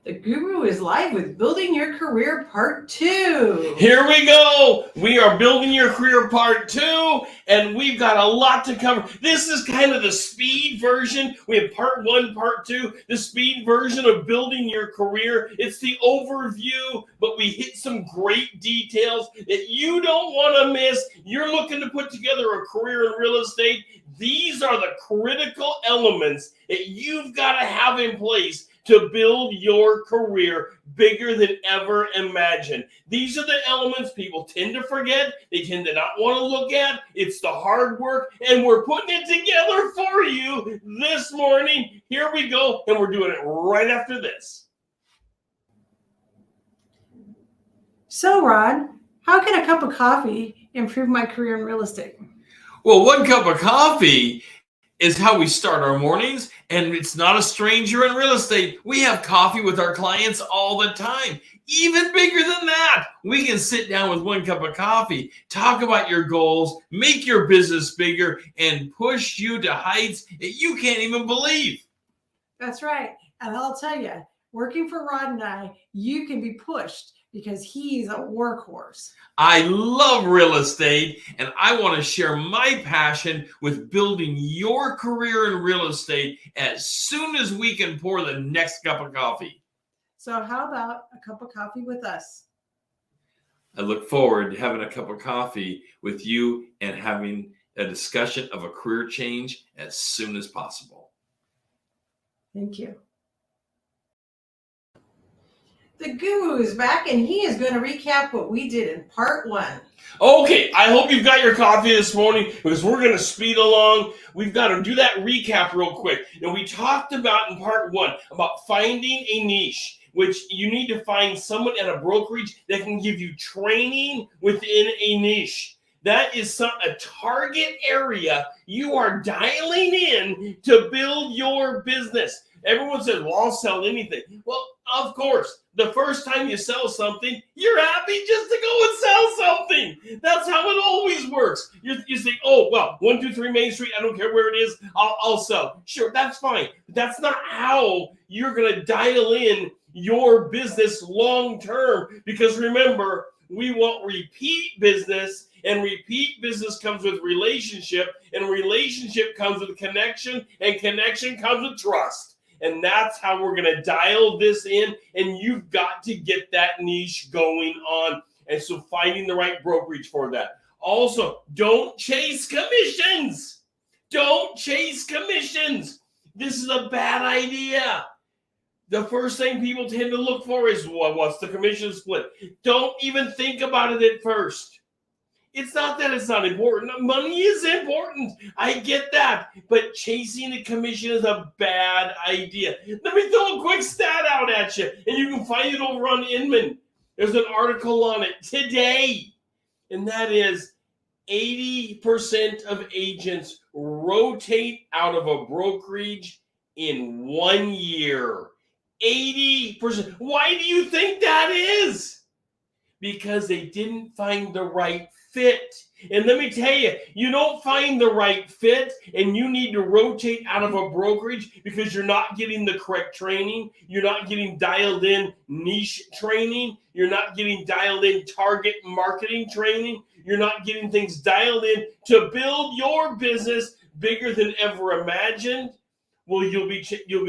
The Guru is live with Building Your Career Part 2. Here we go. We are Building Your Career Part 2, and we've got a lot to cover. This is kind of the speed version. We have Part 1, Part 2, the speed version of Building Your Career. It's the overview, but we hit some great details that you don't want to miss. You're looking to put together a career in real estate. These are the critical elements that you've got to have in place to build your career bigger than ever imagined. These are the elements people tend to forget. They tend to not want to look at. It's the hard work, and we're putting it together for you this morning. Here we go, and we're doing it right after this. So, Rod, how can a cup of coffee improve my career in real estate? Well, one cup of coffee is how we start our mornings, and it's not a stranger in real estate. We have coffee with our clients all the time. Even bigger than that, we can sit down with one cup of coffee, talk about your goals, make your business bigger, and push you to heights that you can't even believe. That's right. And I'll tell you, working for Rod and I, you can be pushed because he's a workhorse. I love real estate, and I want to share my passion with building your career in real estate as soon as we can pour the next cup of coffee. So how about a cup of coffee with us? I look forward to having a cup of coffee with you and having a discussion of a career change as soon as possible. Thank you. The Guru is back, and he is going to recap what we did in Part 1. Okay, I hope you've got your coffee this morning because we're going to speed along. We've got to do that recap real quick. Now, we talked about in Part 1 about finding a niche, which you need to find someone at a brokerage that can give you training within a niche. That is a target area you are dialing in to build your business. Everyone says, well, I'll sell anything. Well, of course, the first time you sell something, you're happy just to go and sell something. That's how it always works. You say, oh, well, 123 Main Street, I don't care where it is, I'll sell. Sure, that's fine. But that's not how you're going to dial in your business long term. Because remember, we want repeat business, and repeat business comes with relationship, and relationship comes with connection, and connection comes with trust. And that's how we're going to dial this in. And you've got to get that niche going on. And so finding the right brokerage for that. Also, don't chase commissions. Don't chase commissions. This is a bad idea. The first thing people tend to look for is, well, what's the commission split? Don't even think about it at first. It's not that it's not important. Money is important. I get that. But chasing a commission is a bad idea. Let me throw a quick stat out at you, and you can find it over on Inman. There's an article on it today, and that is 80% of agents rotate out of a brokerage in 1 year. 80%. Why do you think that is? Because they didn't find the right fit. And let me tell you, you don't find the right fit, and you need to rotate out of a brokerage because you're not getting the correct training. You're not getting dialed in niche training. You're not getting dialed in target marketing training. You're not getting things dialed in to build your business bigger than ever imagined. Well, you'll be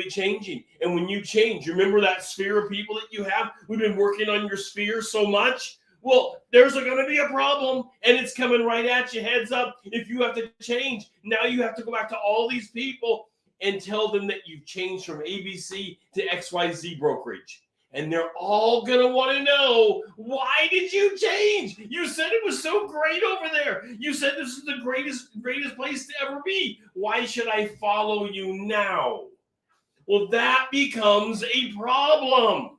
changing. And when you change, remember that sphere of people that you have? We've been working on your sphere so much. Well, there's going to be a problem, and it's coming right at you. Heads up, if you have to change, now you have to go back to all these people and tell them that you've changed from ABC to XYZ brokerage. And they're all going to want to know, why did you change? You said it was so great over there. You said this is the greatest place to ever be. Why should I follow you now? Well, that becomes a problem.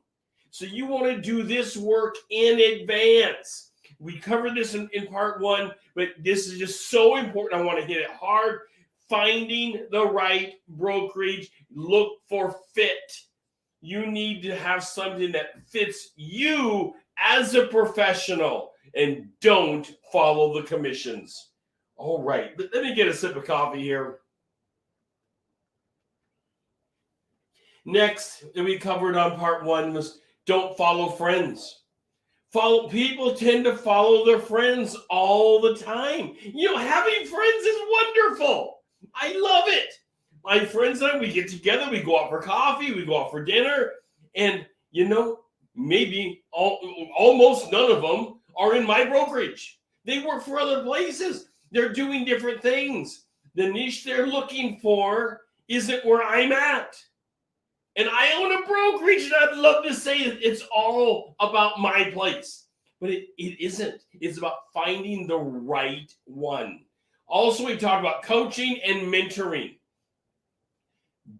So you want to do this work in advance. We covered this in Part 1, but this is just so important. I want to hit it hard. Finding the right brokerage. Look for fit. You need to have something that fits you as a professional, and don't follow the commissions. All right, let me get a sip of coffee here. Next, that we covered on part 1 was don't follow friends. People tend to follow their friends all the time. Having friends is wonderful. I love it. My friends and I, we get together, we go out for coffee, we go out for dinner, and maybe almost none of them are in my brokerage. They work for other places. They're doing different things. The niche they're looking for isn't where I'm at. And I own a brokerage, and I'd love to say it's all about my place. But it isn't. It's about finding the right one. Also, we talked about coaching and mentoring.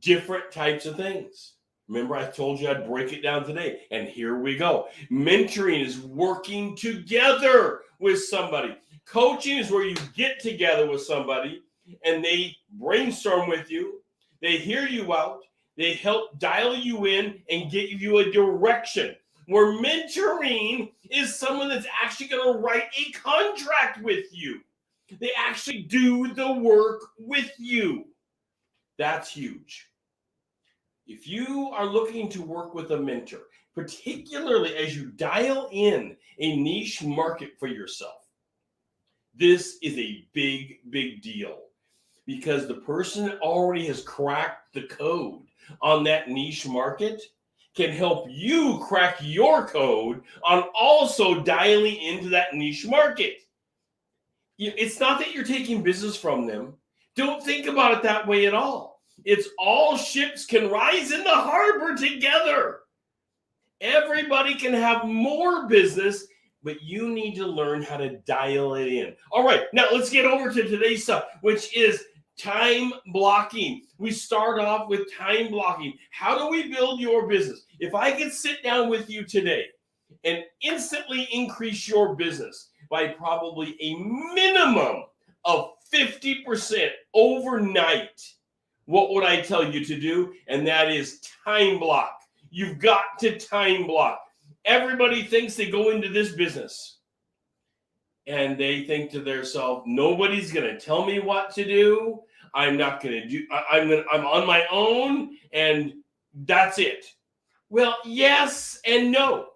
Different types of things. Remember, I told you I'd break it down today. And here we go. Mentoring is working together with somebody. Coaching is where you get together with somebody and they brainstorm with you. They hear you out. They help dial you in and get you a direction. Where mentoring is someone that's actually going to write a contract with you. They actually do the work with you. That's huge. If you are looking to work with a mentor, particularly as you dial in a niche market for yourself, this is a big, big deal because the person that already has cracked the code on that niche market can help you crack your code on also dialing into that niche market. It's not that you're taking business from them. Don't think about it that way at all. It's all ships can rise in the harbor together. Everybody can have more business, but you need to learn how to dial it in. All right, now let's get over to today's stuff, which is time blocking. We start off with time blocking. How do we build your business? If I could sit down with you today and instantly increase your business by probably a minimum of 50% overnight, what would I tell you to do? And that is time block. You've got to time block. Everybody thinks they go into this business and they think to themselves, nobody's going to tell me what to do. I'm not going to do, I'm on my own and that's it. Well, yes and no.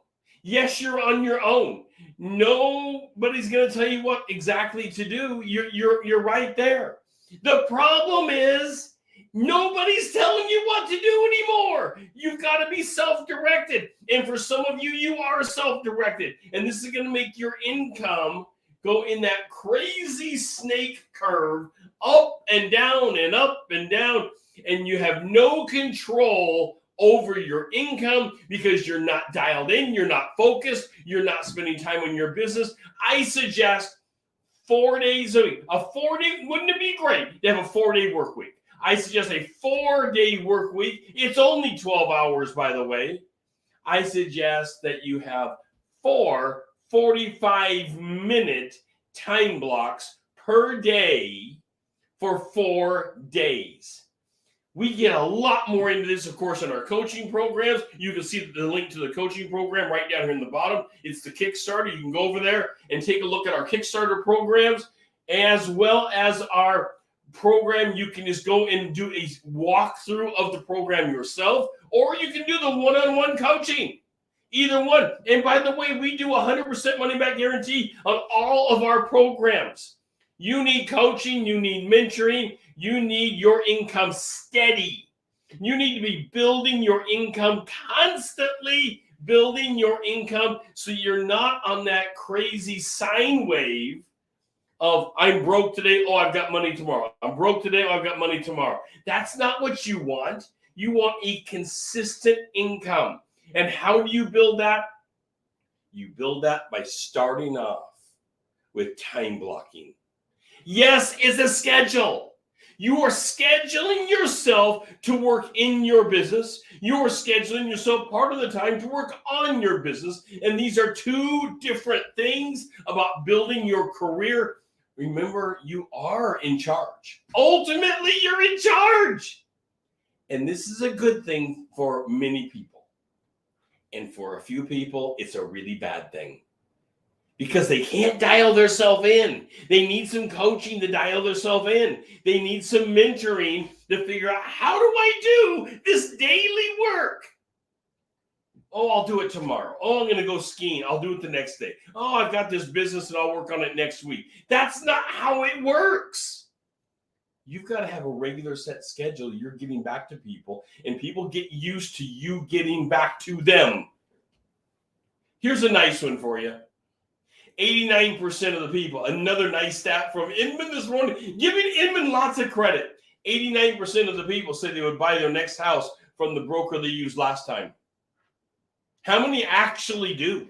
Yes, you're on your own. Nobody's going to tell you what exactly to do. You're right there. The problem is nobody's telling you what to do anymore. You've got to be self-directed. And for some of you, you are self-directed. And this is going to make your income go in that crazy snake curve, up and down and up and down. And you have no control over your income because you're not dialed in, you're not focused, you're not spending time on your business. I suggest 4 days a week. Wouldn't it be great to have a 4-day work week? I suggest a 4-day work week. It's only 12 hours, by the way. I suggest that you have 4 45-minute time blocks per day for 4 days. We get a lot more into this, of course, in our coaching programs. You can see the link to the coaching program right down here in the bottom. It's the Kickstarter. You can go over there and take a look at our Kickstarter programs, as well as our program. You can just go and do a walkthrough of the program yourself, or you can do the one-on-one coaching. Either one. And by the way, we do 100% money-back guarantee on all of our programs. You need coaching. You need mentoring. You need your income steady. You need to be building your income constantly, building your income so you're not on that crazy sine wave of I'm broke today, oh, I've got money tomorrow. I'm broke today, oh, I've got money tomorrow. That's not what you want. You want a consistent income. And how do you build that? You build that by starting off with time blocking. Yes, it's a schedule. You are scheduling yourself to work in your business. You are scheduling yourself part of the time to work on your business. And these are two different things about building your career. Remember, you are in charge. Ultimately, you're in charge. And this is a good thing for many people. And for a few people, it's a really bad thing. because they can't dial themselves in. They need some coaching to dial themselves in. They need some mentoring to figure out, how do I do this daily work? Oh, I'll do it tomorrow. Oh, I'm going to go skiing. I'll do it the next day. Oh, I've got this business and I'll work on it next week. That's not how it works. You've got to have a regular set schedule you're giving back to people, and people get used to you getting back to them. Here's a nice one for you. 89% of the people, another nice stat from Inman this morning, giving Inman lots of credit. 89% of the people said they would buy their next house from the broker they used last time. How many actually do?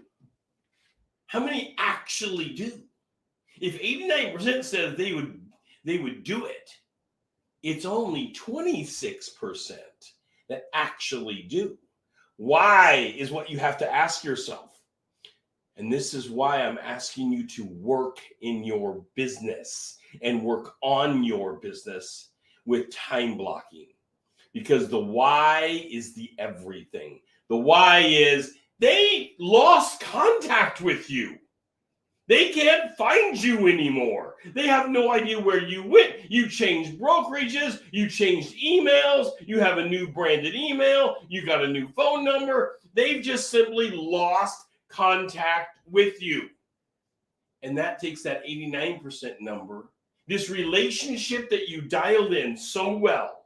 How many actually do? If 89% said they would do it, it's only 26% that actually do. Why is what you have to ask yourself. And this is why I'm asking you to work in your business and work on your business with time blocking. Because the why is the everything. The why is they lost contact with you. They can't find you anymore. They have no idea where you went. You changed brokerages. You changed emails. You have a new branded email. You got a new phone number. They've just simply lost contact with you. And that takes that 89% number, this relationship that you dialed in so well,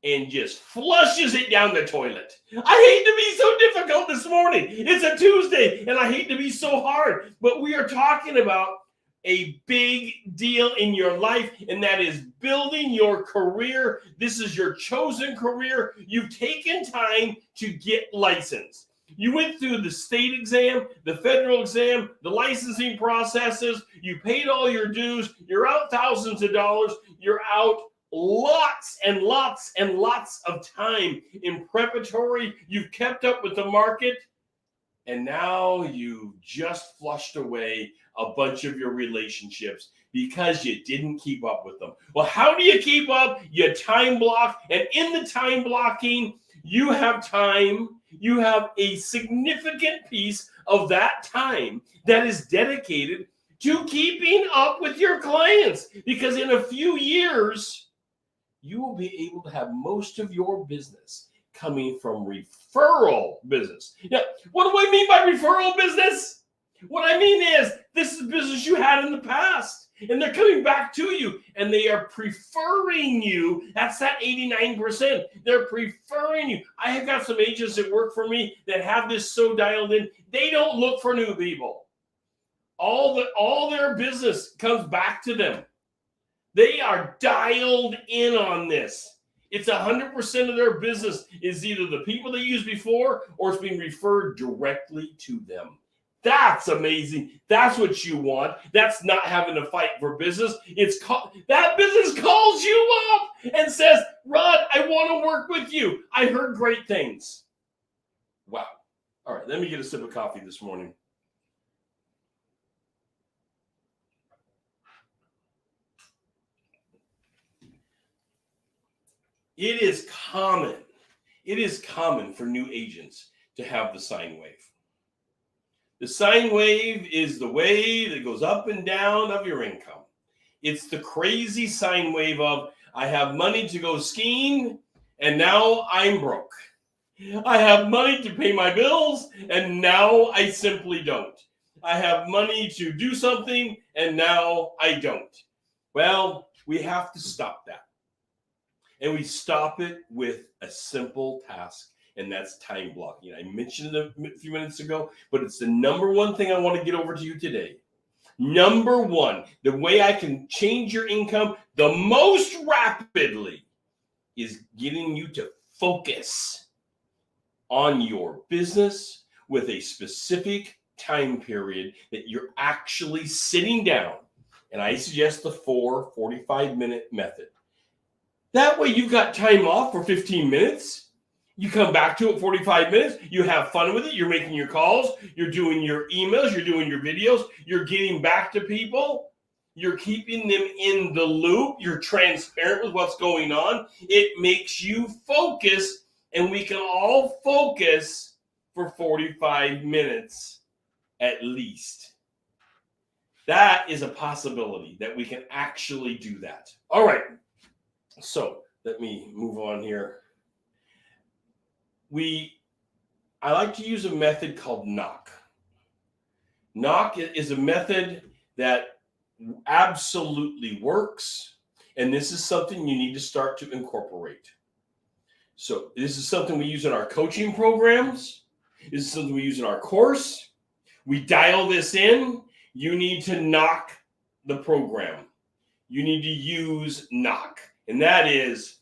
and just flushes it down the toilet. I hate to be so difficult this morning. It's a Tuesday, and I hate to be so hard. But we are talking about a big deal in your life, and that is building your career. This is your chosen career. You've taken time to get licensed. You went through the state exam, the federal exam, the licensing processes. You paid all your dues. You're out thousands of dollars. You're out lots and lots and lots of time in preparatory. You've kept up with the market, and now you've just flushed away a bunch of your relationships because you didn't keep up with them. Well, how do you keep up? You time block, and in the time blocking, you have time. You have a significant piece of that time that is dedicated to keeping up with your clients, because in a few years, you will be able to have most of your business coming from referral business. Now, what do I mean by referral business? What I mean is, this is business you had in the past, and they're coming back to you, and they are preferring you. That's that 89%. They're preferring you. I have got some agents that work for me that have this so dialed in, they don't look for new people. All their business comes back to them. They are dialed in on this. It's 100% of their business is either the people they used before, or it's being referred directly to them. That's amazing. That's what you want. That's not having to fight for business. That business calls you up and says, Rod, I want to work with you. I heard great things. Wow. All right, let me get a sip of coffee this morning. It is common for new agents to have the sine wave. The sine wave is the wave that goes up and down of your income. It's the crazy sine wave of, I have money to go skiing, and now I'm broke. I have money to pay my bills, and now I simply don't. I have money to do something, and now I don't. Well, we have to stop that. And we stop it with a simple task, and that's time blocking. I mentioned it a few minutes ago, but it's the number one thing I want to get over to you today. Number one, the way I can change your income the most rapidly is getting you to focus on your business with a specific time period that you're actually sitting down. And I suggest the 45-minute method. That way you've got time off for 15 minutes. You come back to it 45 minutes. You have fun with it. You're making your calls. You're doing your emails. You're doing your videos. You're getting back to people. You're keeping them in the loop. You're transparent with what's going on. It makes you focus, and we can all focus for 45 minutes at least. That is a possibility that we can actually do that. All right. So let me move on here. I like to use a method called knock. Knock is a method that absolutely works. And this is something you need to start to incorporate. So this is something we use in our coaching programs. This is something we use in our course. We dial this in. You need to knock the program. You need to use knock. And that is,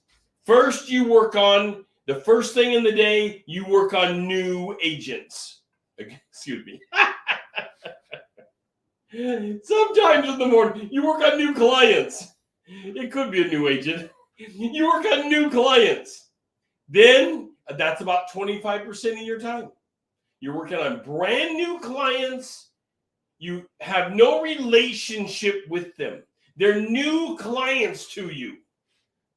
first you work on, the first thing in the day, you work on new agents. Excuse me. Sometimes in the morning, you work on new clients. It could be a new agent. You work on new clients. Then that's about 25% of your time. You're working on brand new clients. You have no relationship with them. They're new clients to you.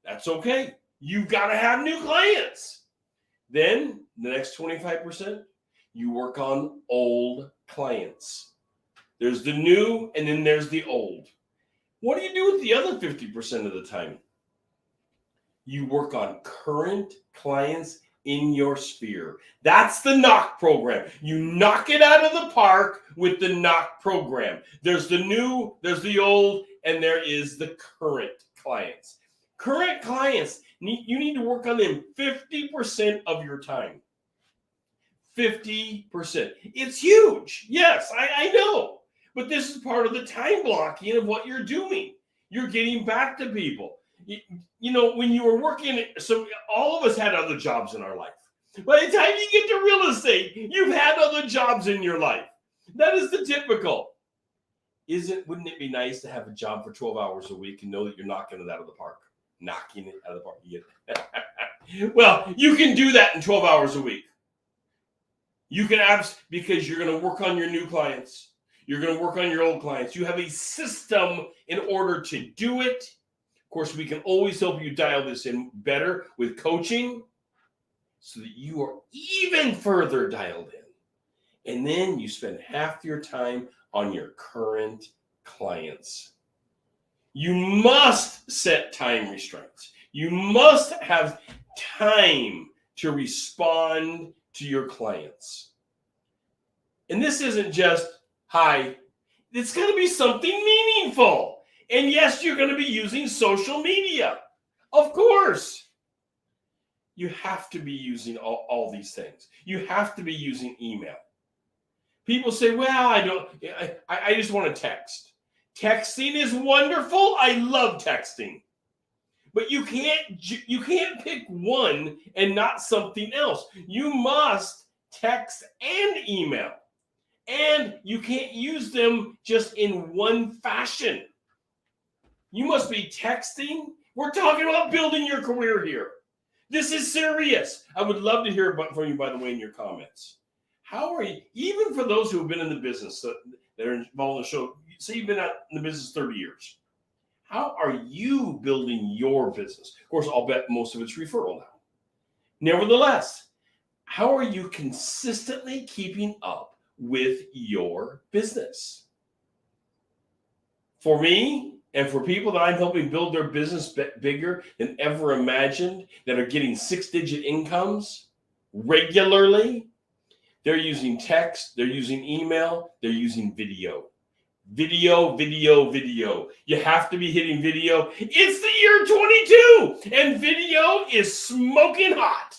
That's okay. You got to have new clients. Then the next 25%, you work on old clients. There's the new and then there's the old. What do you do with the other 50% of the time? You work on current clients in your sphere. That's the knock program. You knock it out of the park with the knock program. There's the new, there's the old, and there is the current clients. Current clients, you need to work on them 50% of your time. 50%. It's huge. Yes, I know. But this is part of the time blocking of what you're doing. You're getting back to people. You know, when you were working, so all of us had other jobs in our life. By the time you get to real estate, you've had other jobs in your life. That is the typical. Wouldn't it be nice to have a job for 12 hours a week and know that you're knocking it out of the park? Knocking it out of the park. Well, you can do that in 12 hours a week. You can because you're going to work on your new clients. You're going to work on your old clients. You have a system in order to do it. Of course, we can always help you dial this in better with coaching so that you are even further dialed in. And then you spend half your time on your current clients. You must set time restraints. You must have time to respond to your clients. And this isn't just, hi. It's going to be something meaningful. And yes, you're going to be using social media. Of course. You have to be using all these things. You have to be using email. People say, well, I just want to text. Texting is wonderful. I love texting. But you can't pick one and not something else. You must text and email. And you can't use them just in one fashion. You must be texting. We're talking about building your career here. This is serious. I would love to hear from you, by the way, in your comments. How are you, even for those who have been in the business that are involved in the show, say you've been out in the business 30 years. How are you building your business? Of course, I'll bet most of it's referral now. Nevertheless, how are you consistently keeping up with your business? For me, and for people that I'm helping build their business bigger than ever imagined, that are getting 6-digit incomes regularly, they're using text, they're using email, they're using video. Video. You have to be hitting video. It's the year 22, and video is smoking hot.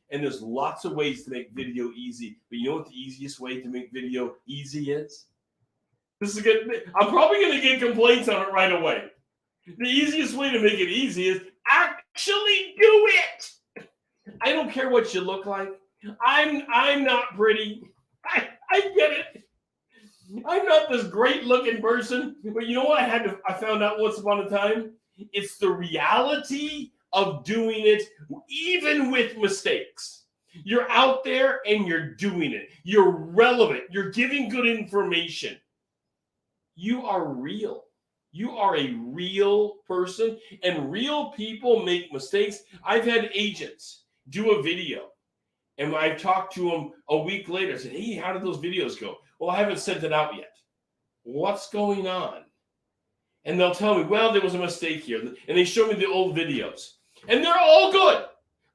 And there's lots of ways to make video easy. But you know what the easiest way to make video easy is? This is good. I'm probably going to get complaints on it right away. The easiest way to make it easy is actually do it. I don't care what you look like. I'm not pretty. I get it. I'm not this great looking person. But you know what I found out once upon a time? It's the reality of doing it even with mistakes. You're out there and you're doing it. You're relevant. You're giving good information. You are real. You are a real person, and real people make mistakes. I've had agents do a video, and I've talked to them a week later. I said, hey, how did those videos go? Well, I haven't sent it out yet. what's going on? And they'll tell me, well, there was a mistake here. And they show me the old videos. And they're all good.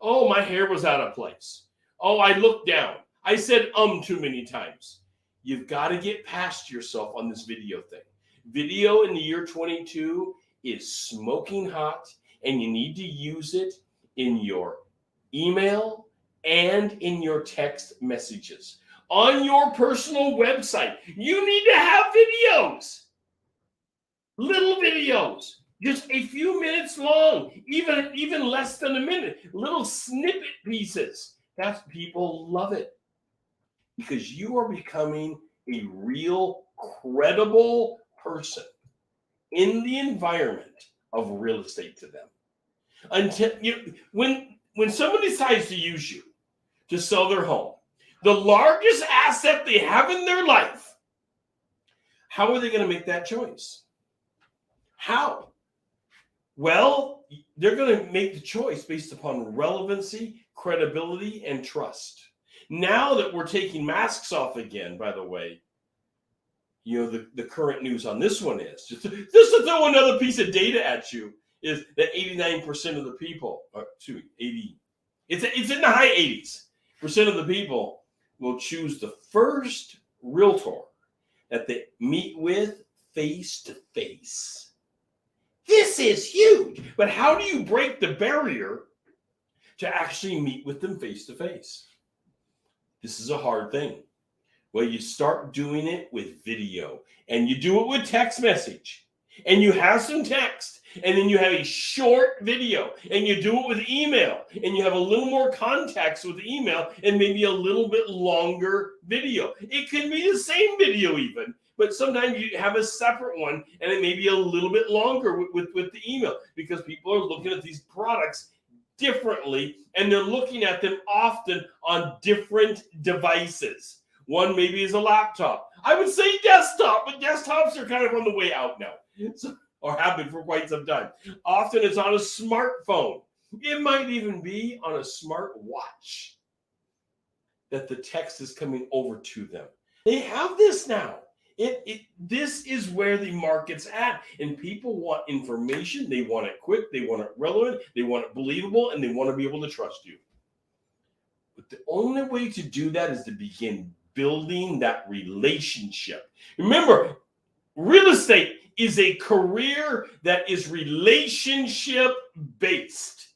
Oh, my hair was out of place. Oh, I looked down. I said too many times. You've got to get past yourself on this video thing. Video in the year 22 is smoking hot, and you need to use it in your email and in your text messages. On your personal website, you need to have videos. Little videos, just a few minutes long, even less than a minute, little snippet pieces. People love it because you are becoming a real credible person in the environment of real estate to them. Until when someone decides to use you to sell their home, the largest asset they have in their life, how are they going to make that choice? How? Well, they're going to make the choice based upon relevancy, credibility, and trust. Now that we're taking masks off again, by the way, the current news on this one is, just to throw another piece of data at you, is that 89% of the people, it's in the high 80s% of the people will choose the first realtor that they meet with face to face. This is huge. But how do you break the barrier to actually meet with them face to face? This is a hard thing. Well, you start doing it with video, and you do it with text message, and you have some text, and then you have a short video, and you do it with email, and you have a little more context with email, and maybe a little bit longer video. It can be the same video even, but sometimes you have a separate one, and it may be a little bit longer with the email, because people are looking at these products differently, and they're looking at them often on different devices. One maybe is a laptop. I would say desktop, but desktops are kind of on the way out now, or have been for quite some time. Often it's on a smartphone. It might even be on a smart watch that the text is coming over to them. They have this now. This is where the market's at, and people want information. They want it quick, they want it relevant, they want it believable, and they want to be able to trust you. But the only way to do that is to begin building that relationship. Remember, real estate is a career that is relationship based.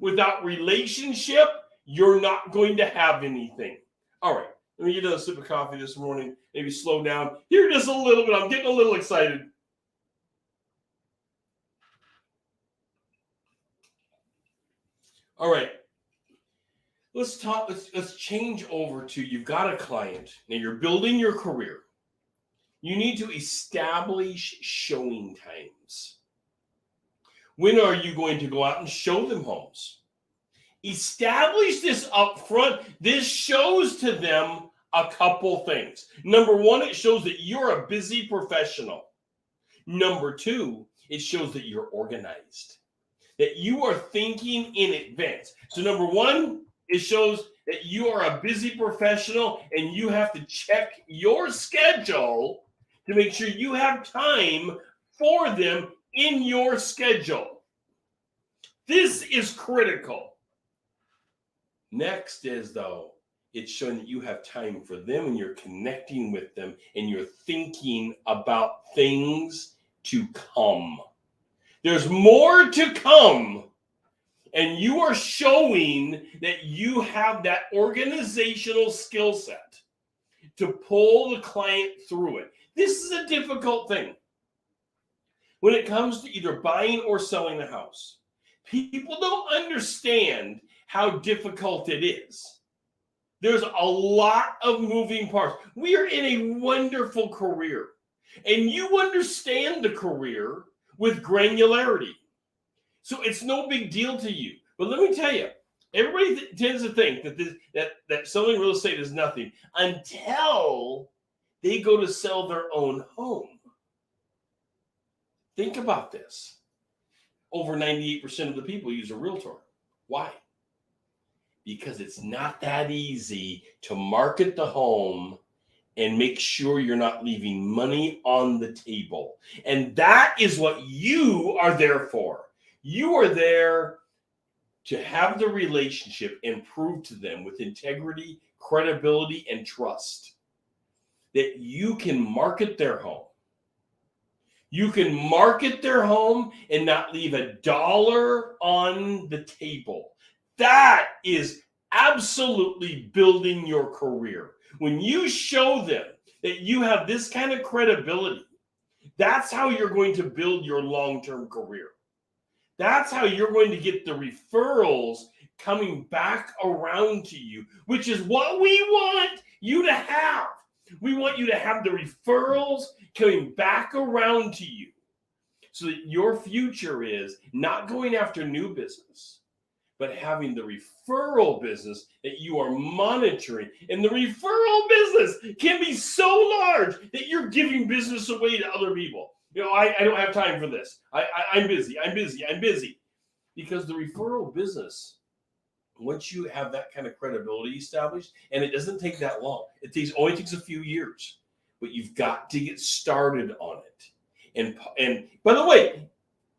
Without relationship, you're not going to have anything. All right. Let me get another sip of coffee this morning. Maybe slow down. Here just a little bit. I'm getting a little excited. All right. Let's talk. Let's change over to, you've got a client. Now you're building your career. You need to establish showing times. When are you going to go out and show them homes? Establish this up front. This shows to them a couple things. Number one, it shows that you're a busy professional. Number two, it shows that you're organized, that you are thinking in advance. So number one, it shows that you are a busy professional and you have to check your schedule to make sure you have time for them in your schedule. This is critical. Next is, though, it's showing that you have time for them and you're connecting with them and you're thinking about things to come. There's more to come, and you are showing that you have that organizational skill set to pull the client through it. This is a difficult thing. When it comes to either buying or selling a house, people don't understand how difficult it is. There's a lot of moving parts. We are in a wonderful career, and you understand the career with granularity. So it's no big deal to you. But let me tell you, everybody tends to think that selling real estate is nothing until they go to sell their own home. Think about this. Over 98% of the people use a realtor. Why? Because it's not that easy to market the home and make sure you're not leaving money on the table. And that is what you are there for. You are there to have the relationship and prove to them with integrity, credibility, and trust that you can market their home. You can market their home and not leave a dollar on the table. That is absolutely building your career. When you show them that you have this kind of credibility, that's how you're going to build your long-term career. That's how you're going to get the referrals coming back around to you, which is what we want you to have. We want you to have the referrals coming back around to you so that your future is not going after new business, but having the referral business that you are monitoring. And the referral business can be so large that you're giving business away to other people. You know, I don't have time for this. I'm busy. Because the referral business, once you have that kind of credibility established, and it doesn't take that long. It only takes a few years, but you've got to get started on it. And by the way,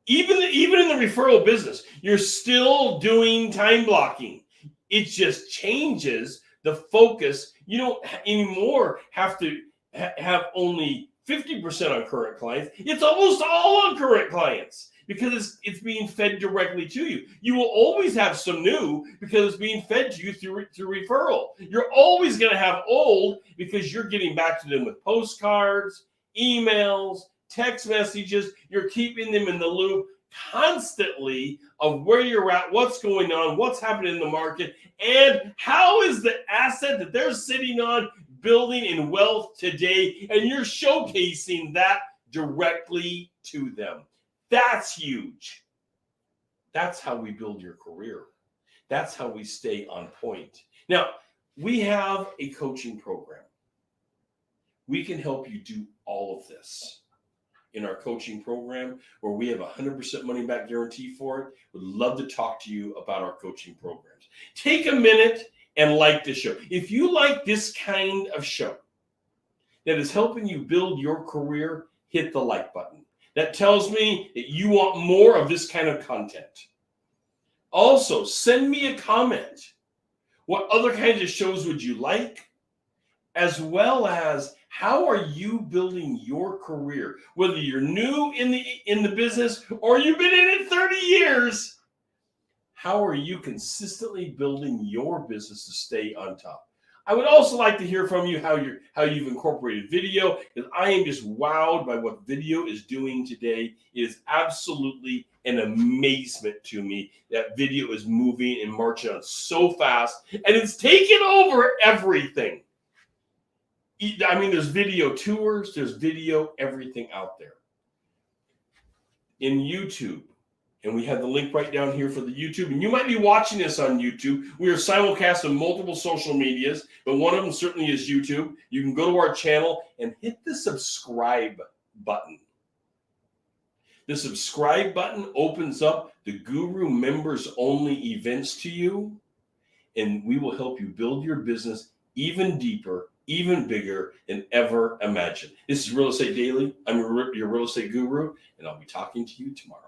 even in the referral business, you're still doing time blocking. It just changes the focus. You don't anymore have to have only 50% on current clients. It's almost all on current clients because it's being fed directly to you. You will always have some new because it's being fed to you through referral. You're always going to have old because you're getting back to them with postcards, emails, text messages. You're keeping them in the loop constantly of where you're at, what's going on, what's happening in the market, and how is the asset that they're sitting on building in wealth today, and you're showcasing that directly to them. That's huge. That's how we build your career. That's how we stay on point. Now, we have a coaching program. We can help you do all of this in our coaching program where we have a 100% money back guarantee for it. Would love to talk to you about our coaching programs. Take a minute and like the show. If you like this kind of show that is helping you build your career, hit the like button. That tells me that you want more of this kind of content. Also, send me a comment. What other kinds of shows would you like? As well as how are you building your career? Whether you're new in the business or you've been in it 30 years, how are you consistently building your business to stay on top? I would also like to hear from you how you've incorporated video, because I am just wowed by what video is doing today. It is absolutely an amazement to me that video is moving and marching on so fast, and it's taken over everything. I mean, there's video tours, there's video everything out there. In YouTube, and we have the link right down here for the YouTube. And you might be watching this on YouTube. We are simulcast on multiple social medias, but one of them certainly is YouTube. You can go to our channel and hit the subscribe button. The subscribe button opens up the Guru members only events to you, and we will help you build your business even deeper, even bigger than ever imagined. This is Real Estate Daily. I'm your real estate guru, and I'll be talking to you tomorrow.